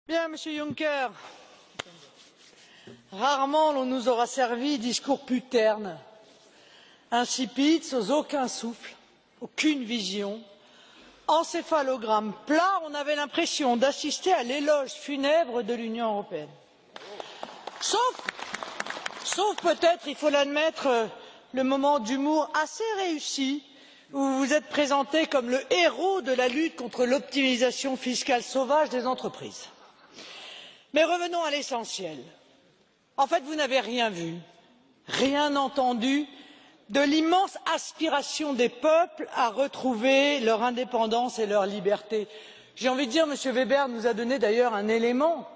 Bien, Monsieur Juncker, rarement l'on nous aura servi discours plus ternes, insipides, sans aucun souffle, aucune vision, encéphalogramme plat, on avait l'impression d'assister à l'éloge funèbre de l'Union européenne. Sauf peut-être, il faut l'admettre, le moment d'humour assez réussi où vous vous êtes présenté comme le héros de la lutte contre l'optimisation fiscale sauvage des entreprises. Mais revenons à l'essentiel. En fait, vous n'avez rien vu, rien entendu de l'immense aspiration des peuples à retrouver leur indépendance et leur liberté. J'ai envie de dire, M. Weber nous a donné d'ailleurs un élément.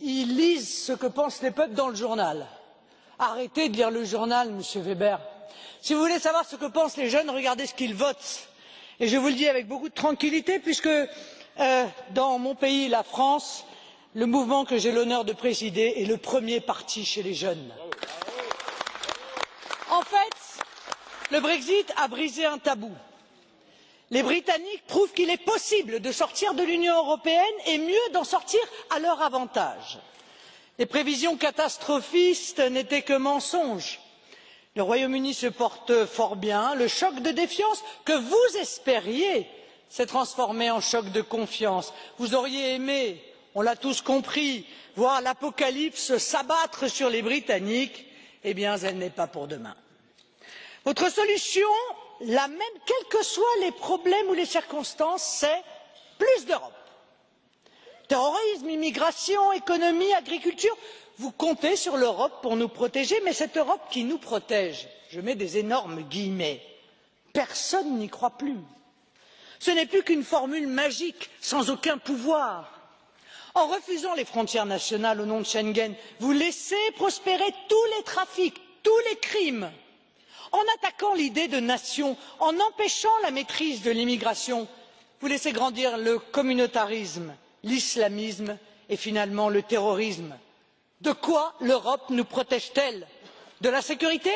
Ils lisent ce que pensent les peuples dans le journal. Arrêtez de lire le journal, M. Weber. Si vous voulez savoir ce que pensent les jeunes, regardez ce qu'ils votent. Et je vous le dis avec beaucoup de tranquillité, puisque dans mon pays, la France, le mouvement que j'ai l'honneur de présider est le premier parti chez les jeunes. En fait, le Brexit a brisé un tabou. Les Britanniques prouvent qu'il est possible de sortir de l'Union européenne et mieux d'en sortir à leur avantage. Les prévisions catastrophistes n'étaient que mensonges. Le Royaume-Uni se porte fort bien. Le choc de défiance que vous espériez s'est transformé en choc de confiance. Vous auriez aimé, on l'a tous compris, voir l'apocalypse s'abattre sur les Britanniques. Eh bien, elle n'est pas pour demain. Votre solution, la même, quels que soient les problèmes ou les circonstances, c'est plus d'Europe. Terrorisme, immigration, économie, agriculture, vous comptez sur l'Europe pour nous protéger, mais cette Europe qui nous protège, je mets des énormes guillemets, personne n'y croit plus. Ce n'est plus qu'une formule magique, sans aucun pouvoir. En refusant les frontières nationales au nom de Schengen, vous laissez prospérer tous les trafics, tous les crimes. En attaquant l'idée de nation, en empêchant la maîtrise de l'immigration, vous laissez grandir le communautarisme, l'islamisme et finalement le terrorisme. De quoi l'Europe nous protège-t-elle? De la sécurité?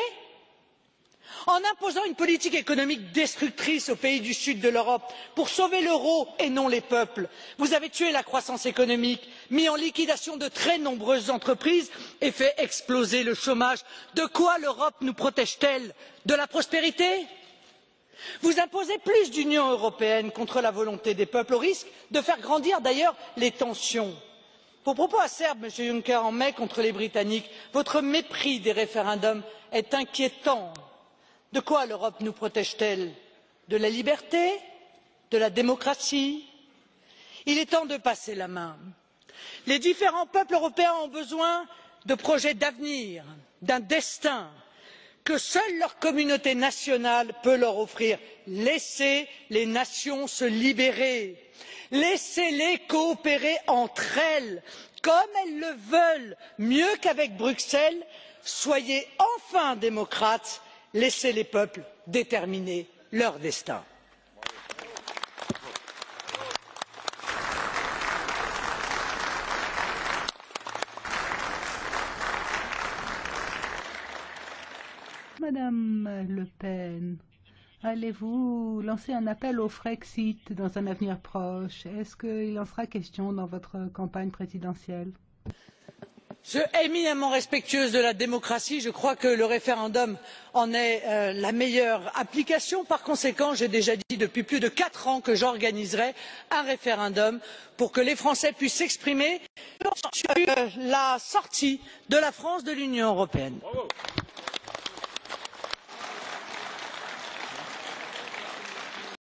En imposant une politique économique destructrice aux pays du sud de l'Europe pour sauver l'euro et non les peuples, vous avez tué la croissance économique, mis en liquidation de très nombreuses entreprises et fait exploser le chômage. De quoi l'Europe nous protège-t-elle? De la prospérité? Vous imposez plus d'Union européenne contre la volonté des peuples, au risque de faire grandir d'ailleurs les tensions. Vos propos acerbes, M. Juncker, en mai contre les Britanniques, votre mépris des référendums est inquiétant. De quoi l'Europe nous protège-t-elle? De la liberté? De la démocratie? Il est temps de passer la main. Les différents peuples européens ont besoin de projets d'avenir, d'un destin que seule leur communauté nationale peut leur offrir. Laissez les nations se libérer. Laissez-les coopérer entre elles, comme elles le veulent, mieux qu'avec Bruxelles. Soyez enfin démocrates. Laissez les peuples déterminer leur destin. Madame Le Pen, allez-vous lancer un appel au Frexit dans un avenir proche? Est-ce qu'il en sera question dans votre campagne présidentielle? Je suis éminemment respectueuse de la démocratie. Je crois que le référendum en est la meilleure application. Par conséquent, j'ai déjà dit depuis plus de 4 ans que j'organiserai un référendum pour que les Français puissent s'exprimer sur la sortie de la France de l'Union européenne. Bravo.